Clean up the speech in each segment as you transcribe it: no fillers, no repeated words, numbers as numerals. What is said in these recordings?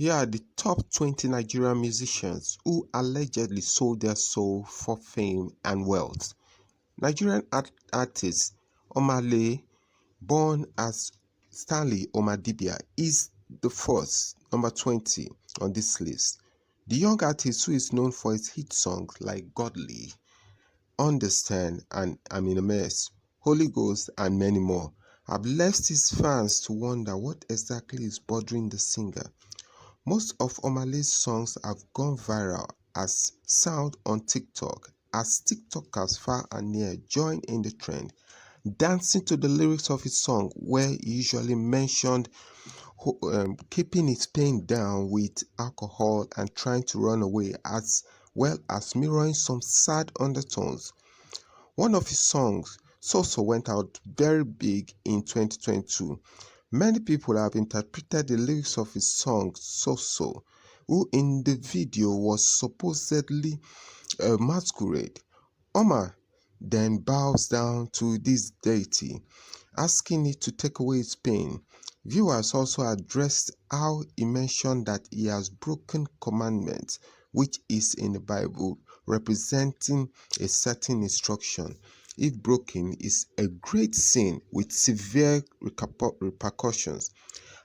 Here are the top 20 Nigerian musicians who allegedly sold their soul for fame and wealth. Nigerian artist Omale, born as Stanley Omadibia, is the first, number 20, on this list. The young artist, who is known for his hit songs like Godly, Understand, and I'm in a Mess, Holy Ghost, and many more, have left his fans to wonder what exactly is bothering the singer. Most of Omale's songs have gone viral as sound on TikTok, as TikTokers far and near join in the trend, dancing to the lyrics of his song, where he usually mentioned keeping his pain down with alcohol and trying to run away, as well as mirroring some sad undertones. One of his songs, So So, went out very big in 2022. Many people have interpreted the lyrics of his song So So, who in the video was supposedly a masquerade. Omar then bows down to this deity, asking it to take away his pain. Viewers also addressed how he mentioned that he has broken commandments, which is in the Bible, representing a certain instruction. If broken, is a great sin with severe repercussions,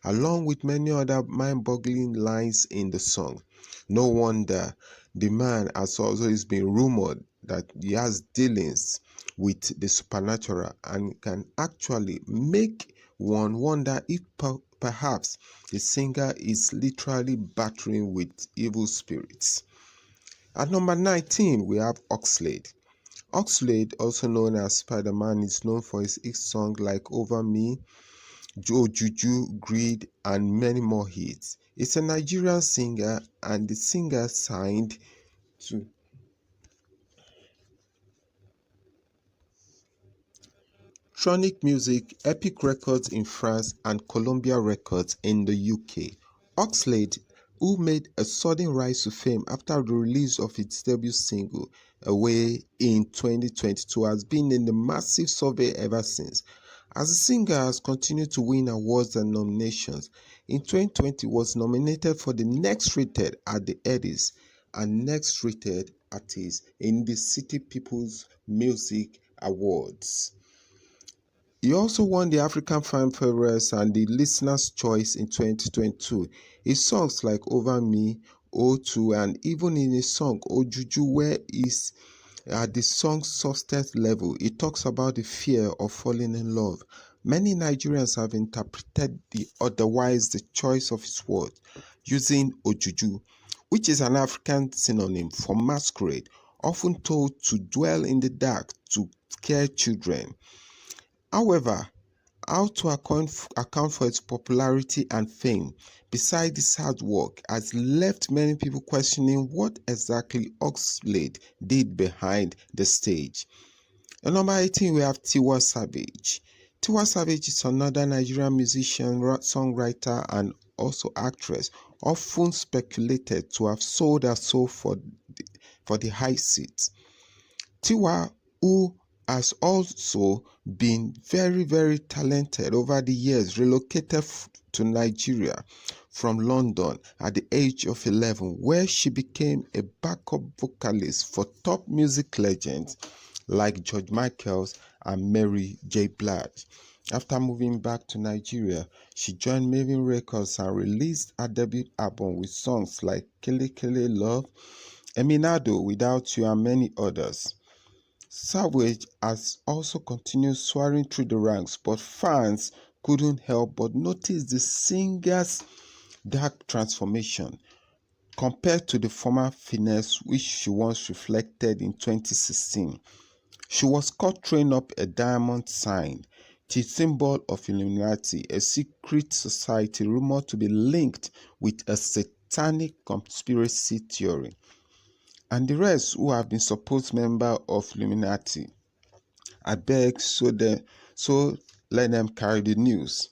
along with many other mind-boggling lines in the song. No wonder the man has always been rumored that he has dealings with the supernatural and can actually make one wonder if perhaps the singer is literally battling with evil spirits. At number 19, we have Oxlade. Oxlade, also known as Spider-Man, is known for his hit songs like Over Me, Joe Juju, Greed, and many more hits. He's a Nigerian singer, and the singer signed to Tronic Music, Epic Records in France, and Columbia Records in the UK. Oxlade, who made a sudden rise to fame after the release of its debut single, Away, in 2022, has been in the massive survey ever since. As the singer has continued to win awards and nominations, in 2020 was nominated for the Next Rated at the Eddies and Next Rated Artist in the City People's Music Awards. He also won the African Fan Favorites and the Listener's Choice in 2022. His songs like Over Me, O2, and even in his song Ojuju, where he's at the song's softest level, he talks about the fear of falling in love. Many Nigerians have interpreted the choice of his words using Ojuju, which is an African synonym for masquerade, often told to dwell in the dark to scare children. However, how to account for its popularity and fame, besides his hard work, has left many people questioning what exactly Oxlade did behind the stage. At number 18, we have Tiwa Savage. Tiwa Savage is another Nigerian musician, songwriter, and also actress, often speculated to have sold her soul for the high seats. Tiwa, who has also been very talented over the years, relocated to Nigeria from London at the age of 11, where she became a backup vocalist for top music legends like George Michael and Mary J. Blige. After moving back to Nigeria, she joined Maven Records and released her debut album with songs like Kele Kele Love, Eminado, Without You, and many others. Savage has also continued soaring through the ranks, but fans couldn't help but notice the singer's dark transformation compared to the former finesse which she once reflected in 2016. She was caught throwing up a diamond sign, the symbol of Illuminati, a secret society rumored to be linked with a satanic conspiracy theory, and the rest who have been supposed members of Illuminati. I beg, so let them carry the news.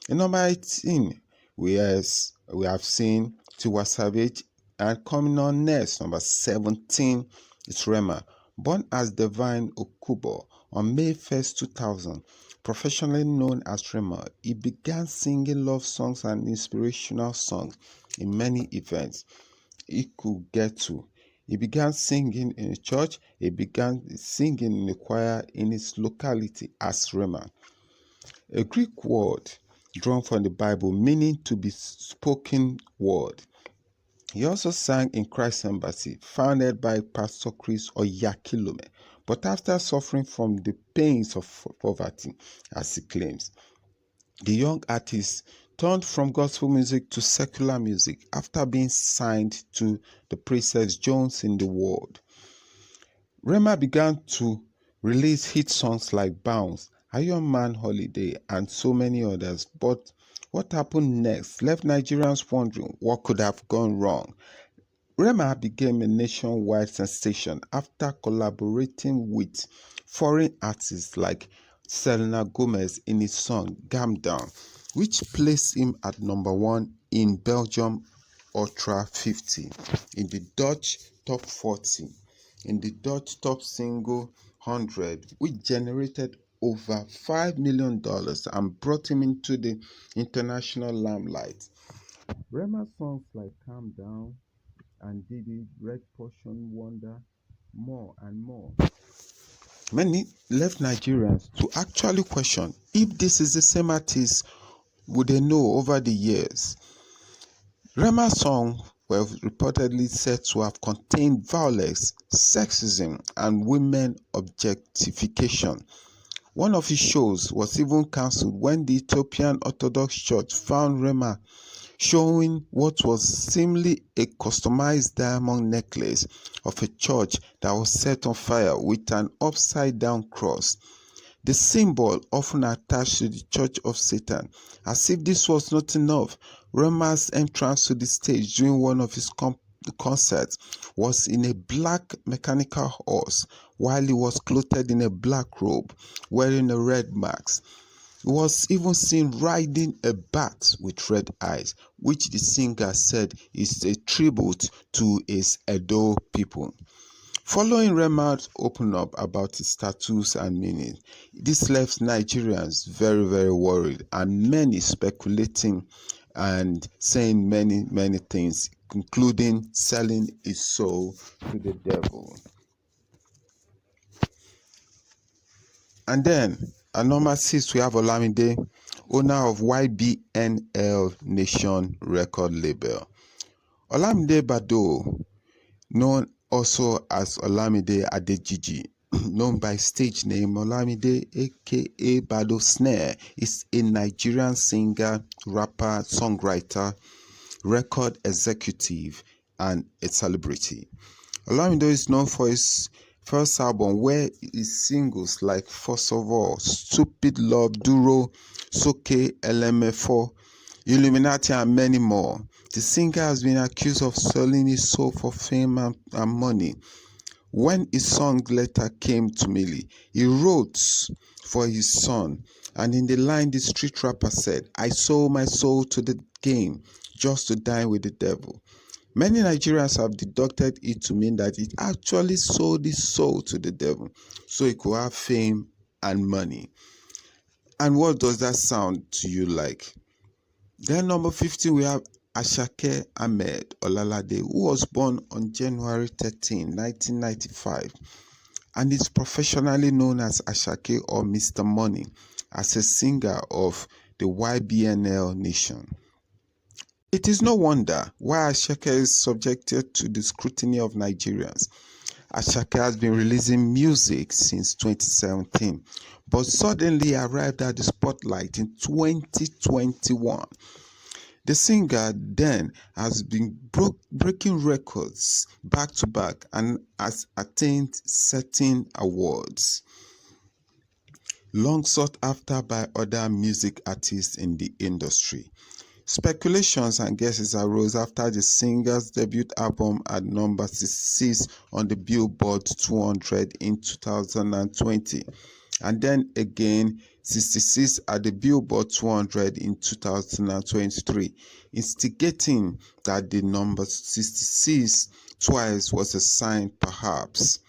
In number 18, we have seen Tiwa Savage, and coming on next, number 17, is Rema. Born as Divine Okubo on May 1st, 2000, professionally known as Rema, he began singing love songs and inspirational songs in many events he could get to. He began singing in a church, he began singing in a choir in his locality as Rema, a Greek word drawn from the Bible meaning to be spoken word. He also sang in Christ Embassy, founded by Pastor Chris Oyakilome, but after suffering from the pains of poverty, as he claims. The young artist turned from gospel music to secular music after being signed to the Princess Jones in the world. Rema began to release hit songs like Bounce, Iron Man Holiday, and so many others. But what happened next left Nigerians wondering what could have gone wrong. Rema became a nationwide sensation after collaborating with foreign artists like Selena Gomez in his song Calm Down, which placed him at number 1 in Belgium Ultra 50, in the Dutch Top 40, in the Dutch Top Single 100, which generated over $5 million and brought him into the international limelight. Rema's songs like Calm Down and Diddy, Red Portion Wonder, more and more. Many left Nigerians to actually question if this is the same artist would they know over the years. Rema's songs were reportedly said to have contained violence, sexism, and women objectification. One of his shows was even cancelled when the Ethiopian Orthodox Church found Rema showing what was seemingly a customized diamond necklace of a church that was set on fire with an upside-down cross, the symbol often attached to the Church of Satan. As if this was not enough, Rema's entrance to the stage during one of his concerts was in a black mechanical horse, while he was clothed in a black robe, wearing a red mask. He was even seen riding a bat with red eyes, which the singer said is a tribute to his Edo people. Following Rema's open up about his tattoos and meaning, this left Nigerians very, very worried, and many speculating and saying many things, including selling his soul to the devil. And then, at number 6, we have Olamide, owner of YBNL Nation record label. Olamide Bado, known also as Olamide Adejiji, known by stage name Olamide aka Bado Snare, is a Nigerian singer, rapper, songwriter, record executive, and a celebrity. Olamide is known for his first album, where his singles like First of All, Stupid Love, Duro, Soke, LMF4, Illuminati, and many more. The singer has been accused of selling his soul for fame and money. When his song letter came to Millie, he wrote for his son, and in the line the street rapper said, "I sold my soul to the game just to dine with the devil." Many Nigerians have deducted it to mean that he actually sold his soul to the devil so he could have fame and money. And what does that sound to you like? Then number 15, we have Asake Ahmed Olalade, who was born on January 13, 1995, and is professionally known as Asake or Mr. Money, as a singer of the YBNL Nation. It is no wonder why Asake is subjected to the scrutiny of Nigerians. Asake has been releasing music since 2017, but suddenly arrived at the spotlight in 2021. The singer then has been breaking records back to back and has attained certain awards, long sought after by other music artists in the industry. Speculations and guesses arose after the singer's debut album at number 66 on the Billboard 200 in 2020, and then again 66 at the Billboard 200 in 2023, instigating that the number 66 twice was a sign, perhaps,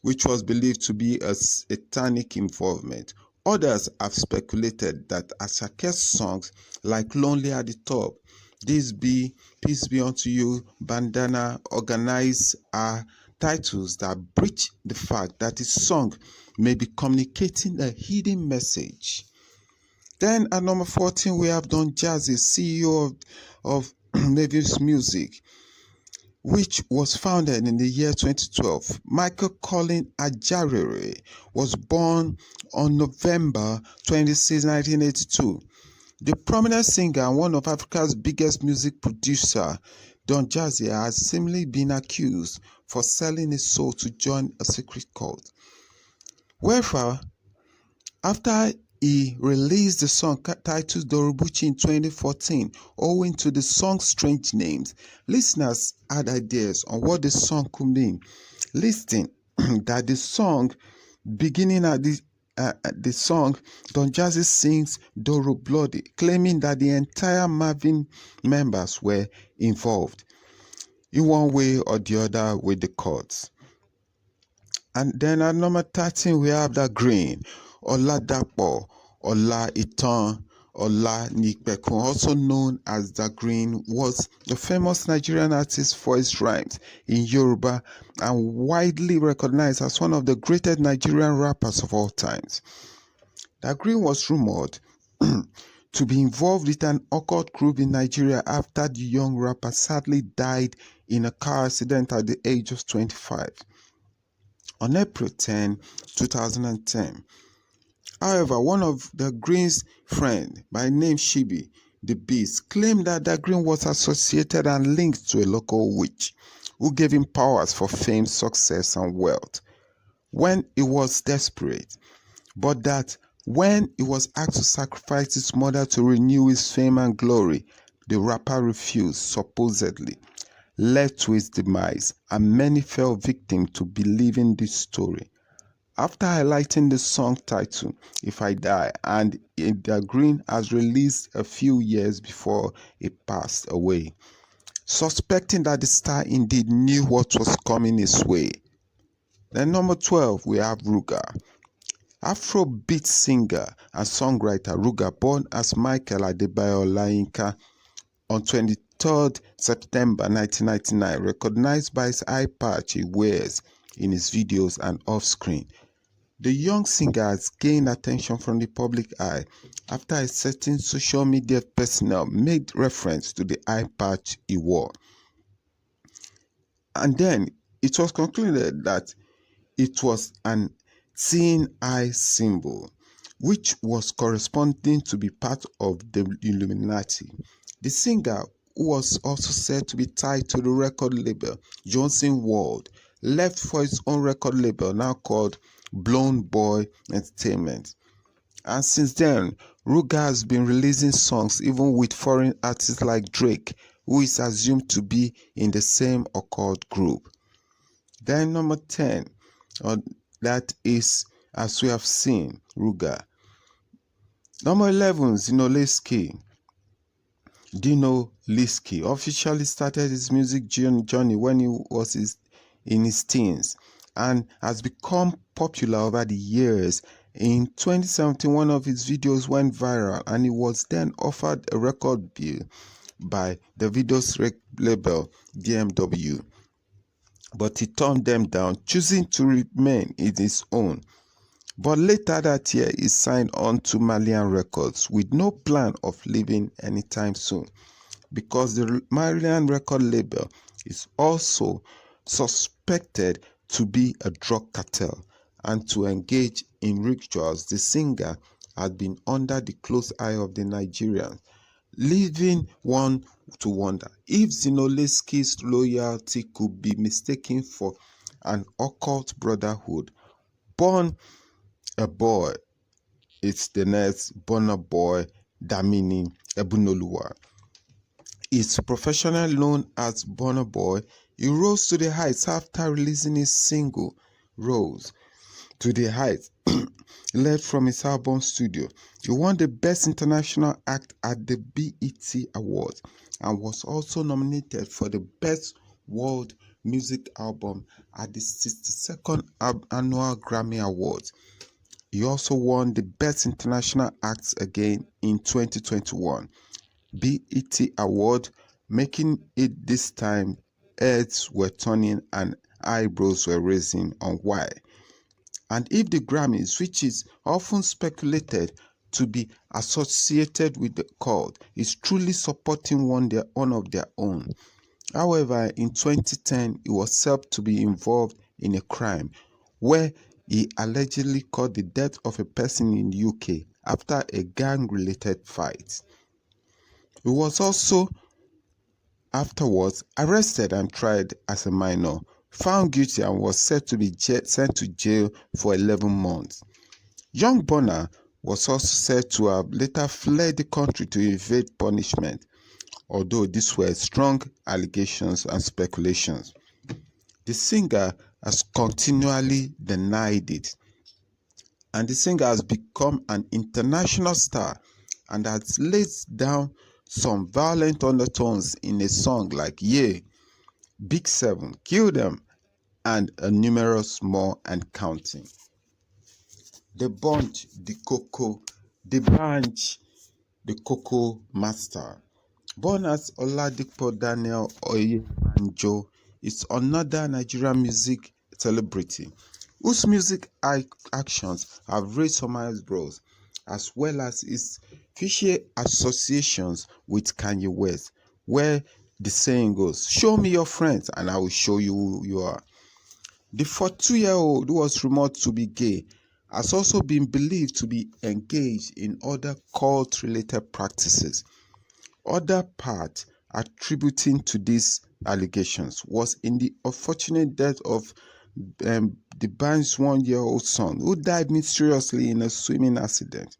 which was believed to be a satanic involvement. Others have speculated that Asake's songs like Lonely at the Top, This Be, Peace Be Unto You, Bandana, Organize are titles that breach the fact that the song may be communicating a hidden message. Then at number 14, we have Don Jazzy, CEO of Mavis Music, which was founded in the year 2012. Michael Colin Ajarere was born on November 26, 1982. The prominent singer and one of Africa's biggest music producers, Don Jazzy, has seemingly been accused for selling his soul to join a secret cult. However, after he released the song titled Dorobuchi in 2014, owing to the song's strange names, listeners had ideas on what the song could mean, listing that the song beginning at the song, Don Jazzy sings Doro Bloody, claiming that the entire Marvin members were involved in one way or the other with the courts. And then at number 13, we have the Green, Oladapo, Ola Itan, Ola Nikpekun, also known as the Green, was a famous Nigerian artist for his rhymes in Yoruba and widely recognized as one of the greatest Nigerian rappers of all times. The Green was rumored to be involved with an occult group in Nigeria after the young rapper sadly died in a car accident at the age of 25 on April 10, 2010. However, one of the Green's friends, by name Shibi, the Beast, claimed that the Green was associated and linked to a local witch who gave him powers for fame, success, and wealth when he was desperate, but that when he was asked to sacrifice his mother to renew his fame and glory, the rapper refused, supposedly led to his demise, and many fell victim to believing this story. After highlighting the song title, If I Die, and the Green has released a few years before he passed away, suspecting that the star indeed knew what was coming his way. Then number 12, we have Ruga. Afrobeat singer and songwriter Ruga, born as Michael Adebayo Olayinka on 23rd September 1999, recognized by his eye patch he wears in his videos and off-screen. The young singer has gained attention from the public eye after a certain social media personnel made reference to the eye patch he wore. And then it was concluded that it was an seeing eye symbol, which was corresponding to be part of the Illuminati. The singer, who was also said to be tied to the record label Johnson World, left for his own record label now called Blown Boy Entertainment. And since then, Ruga has been releasing songs even with foreign artists like Drake, who is assumed to be in the same occult group. Then number 10, that is, as we have seen, Ruga. Number 11, Dino Liski officially started his music journey when he was in his teens and has become popular over the years. In 2017, one of his videos went viral and he was then offered a record deal by the video's label BMW, but he turned them down, choosing to remain in his own. But later that year, he signed on to Malian Records with no plan of leaving anytime soon, because the Malian record label is also suspected to be a drug cartel and to engage in rituals. The singer had been under the close eye of the Nigerians, leaving one to wonder if Zinoleski's loyalty could be mistaken for an occult brotherhood. Born a boy, it's the next Burna Boy Damini Ebunoluwa. Is professionally known as Burna Boy. He rose to the heights after releasing his single Rose to the Heights, led from his album studio. He won the Best International Act at the BET Awards and was also nominated for the Best World Music Album at the 62nd Annual Grammy Awards. He also won the Best International Acts again in 2021. BET Award, making it this time heads were turning and eyebrows were raising on why. And if the Grammys, which is often speculated to be associated with the cult, is truly supporting one of their own. However, in 2010, he was said to be involved in a crime where he allegedly caused the death of a person in the UK after a gang-related fight. He was also afterwards arrested and tried as a minor, found guilty and was said to be sent to jail for 11 months. Young Bonner was also said to have later fled the country to evade punishment, although these were strong allegations and speculations. The singer has continually denied it, and the singer has become an international star and has laid down some violent undertones in a song like Yeah, Big Seven, Kill Them, and a numerous more and counting. The Bunch, the Coco, the Bunch, the Coco Master. Born as Oladipo Daniel Oyebanjo, is another Nigerian music celebrity whose music actions have raised some eyebrows, as well as his fishy associations with Kanye West, where the saying goes, "Show me your friends and I will show you who you are." The 42-year-old, who was rumored to be gay, has also been believed to be engaged in other cult-related practices. Other part attributing to these allegations was in the unfortunate death of the band's 1-year-old son, who died mysteriously in a swimming accident.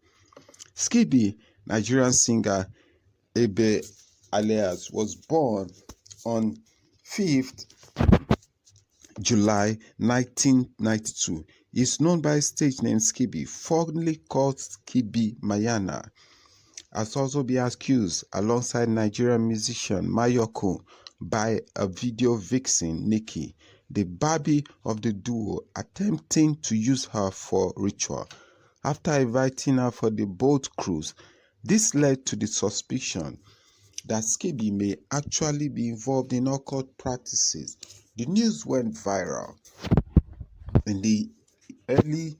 Skibi, Nigerian singer Ebe Alias, was born on 5th July 1992. He is known by his stage name Skibi, formerly called Skibi Mayana. Has also been accused, alongside Nigerian musician Mayoko, by a video vixen, Nikki, the Barbie of the duo, attempting to use her for ritual. After inviting her for the boat cruise, this led to the suspicion that Skibi may actually be involved in occult practices. The news went viral in the early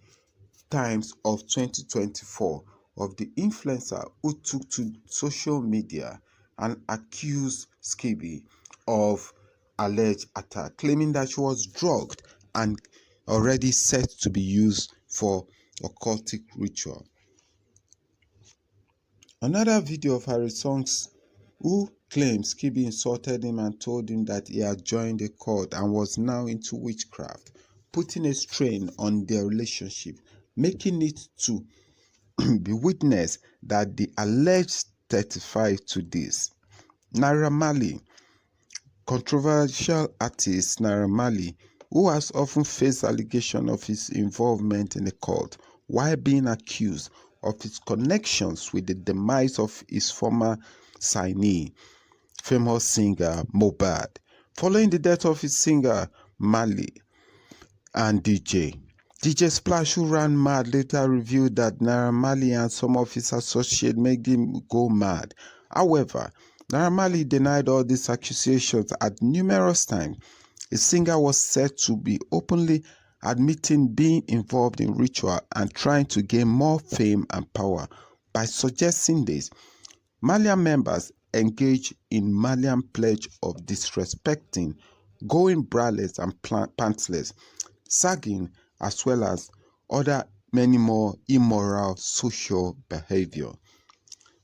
times of 2024 of the influencer who took to social media and accused Skibi of alleged attack, claiming that she was drugged and already set to be used for occultic ritual. Another video of Harry Songs, who claims Skibi insulted him and told him that he had joined a cult and was now into witchcraft, putting a strain on their relationship, making it to be witnessed that the alleged testified to this. Naira Marley, controversial artist Naira Marley, who has often faced allegations of his involvement in the cult, while being accused of his connections with the demise of his former signee, famous singer Mohbad, following the death of his singer Marley and DJ Splash, who ran mad, later revealed that Naira Marley and some of his associates made him go mad. However, Naira Marley denied all these accusations at numerous times. The singer was said to be openly admitting being involved in ritual and trying to gain more fame and power. By suggesting this, Malian members engaged in Malian pledge of disrespecting, going braless and pantsless, sagging, as well as other many more immoral social behavior.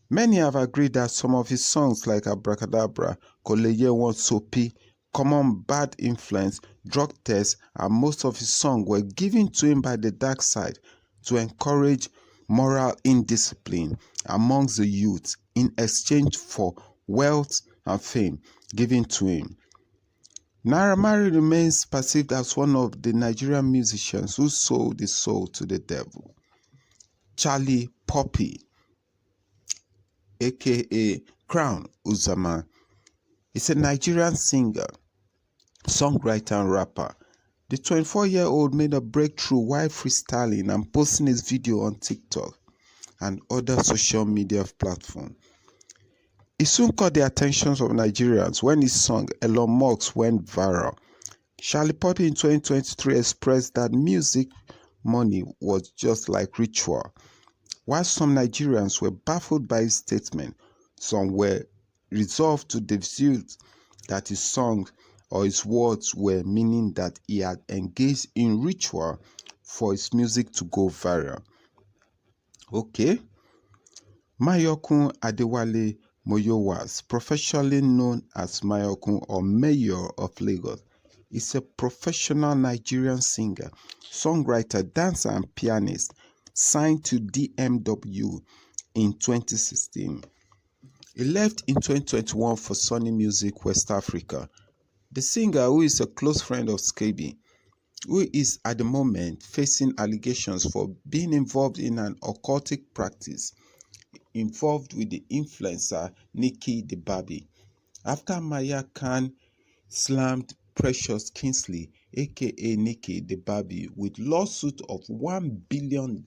Many have agreed that some of his songs like Abracadabra, Koleye Won Sopi, Common Bad Influence, Drug Test, and most of his songs were given to him by the dark side to encourage moral indiscipline amongst the youth in exchange for wealth and fame given to him. Naira Marley remains perceived as one of the Nigerian musicians who sold his soul to the devil. Charlie Poppy, aka Crown Uzama, is a Nigerian singer, songwriter, and rapper. The 24-year-old made a breakthrough while freestyling and posting his video on TikTok and other social media platforms. It soon caught the attention of Nigerians when his song Elon Musk went viral. Charlie Puth in 2023 expressed that music money was just like ritual. While some Nigerians were baffled by his statement, some were resolved to dispute that his song or his words were meaning that he had engaged in ritual for his music to go viral. Okay. Mayokun Adewale Moyowas, professionally known as Mayokun or Mayor of Lagos, is a professional Nigerian singer, songwriter, dancer, and pianist signed to DMW in 2016. He left in 2021 for Sony Music West Africa. The singer, who is a close friend of Scaby, who is at the moment facing allegations for being involved in an occultic practice involved with the influencer Nikki the Barbie, after Maya Khan slammed Precious Kingsley, aka Nikki the Barbie, with lawsuit of $1 billion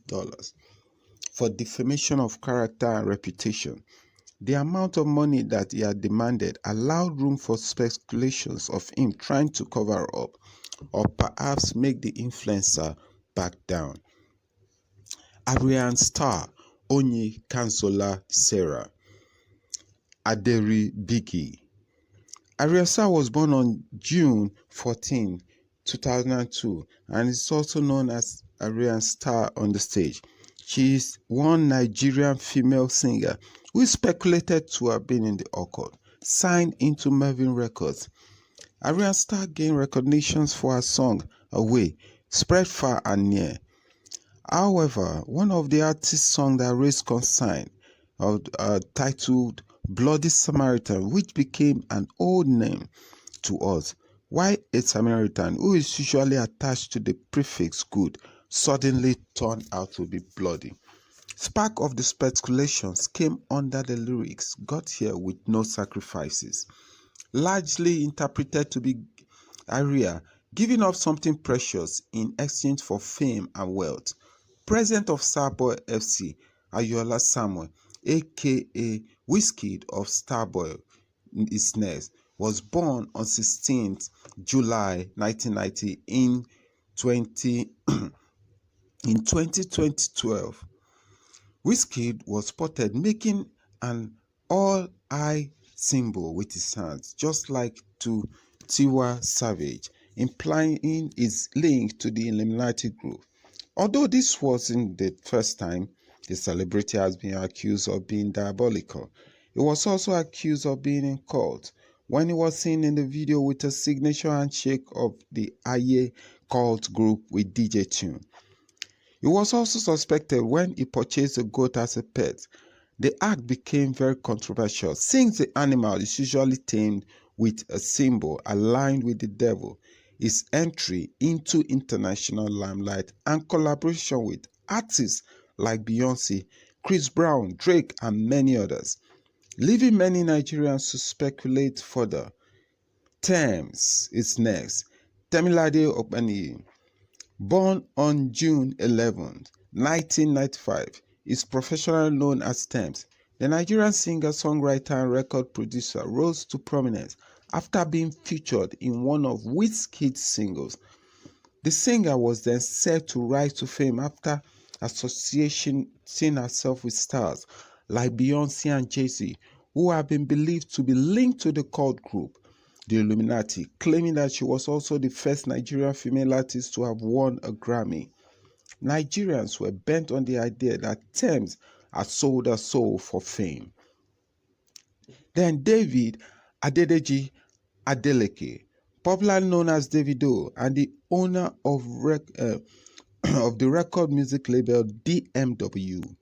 for defamation of character and reputation. The amount of money that he had demanded allowed room for speculations of him trying to cover up or perhaps make the influencer back down. Ariane star Onye Kanzola Sarah Aderi Biggie. Ariane was born on June 14, 2002 and is also known as Ariane Star on the stage. She is one Nigerian female singer who is speculated to have been in the occult, signed into Mervyn Records. Ariane Star gained recognitions for her song Away, spread far and near. However, one of the artist's songs that raised concern, titled Bloody Samaritan, which became an old name to us, why a Samaritan who is usually attached to the prefix good suddenly turned out to be bloody. Spark of the speculations came under the lyrics got here with no sacrifices, largely interpreted to be Aria giving up something precious in exchange for fame and wealth. President of Starboy FC, Ayola Samuel, aka Wizkid of Starboy is next, was born on 16th July 1990 in 2012. Wizkid was spotted making an all-eye symbol with his hands, just like to Tiwa Savage, implying his link to the Illuminati group. Although this wasn't the first time the celebrity has been accused of being diabolical, he was also accused of being in cult when he was seen in the video with a signature handshake of the Aye cult group with DJ Tune. He was also suspected when he purchased a goat as a pet. The act became very controversial since the animal is usually tamed with a symbol aligned with the devil. His entry into international limelight and collaboration with artists like Beyonce, Chris Brown, Drake, and many others, leaving many Nigerians to speculate further. Thames is next. Temilade Openiyi, born on June 11, 1995, is professionally known as Thames. The Nigerian singer, songwriter, and record producer rose to prominence after being featured in one of Wizkid's singles. The singer was then said to rise to fame after associating herself with stars like Beyonce and Jay-Z, who have been believed to be linked to the cult group, the Illuminati, claiming that she was also the first Nigerian female artist to have won a Grammy. Nigerians were bent on the idea that Thames had sold her soul for fame. Then David Adedeji Adeleke, popularly known as Davido, and the owner of, of the record music label DMW.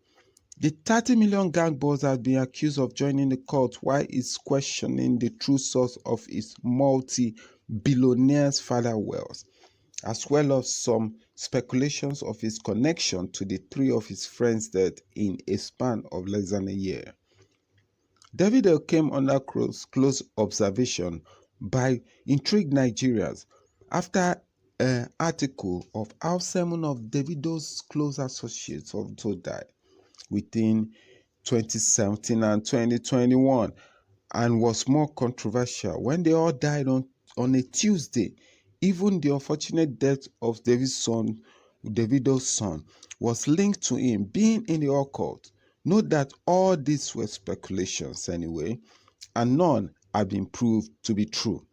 The 30 million gang boss has been accused of joining the cult while he's questioning the true source of his multi-billionaire's father's wealth, as well as some speculations of his connection to the three of his friends' death in a span of less than a year. Davido came under close observation by intrigued Nigerians after an article of how 7 of Davido's close associates also died within 2017 and 2021, and was more controversial when they all died on a Tuesday. Even the unfortunate death of Davido's son, was linked to him being in the occult. Note that all these were speculations anyway, and none have been proved to be true.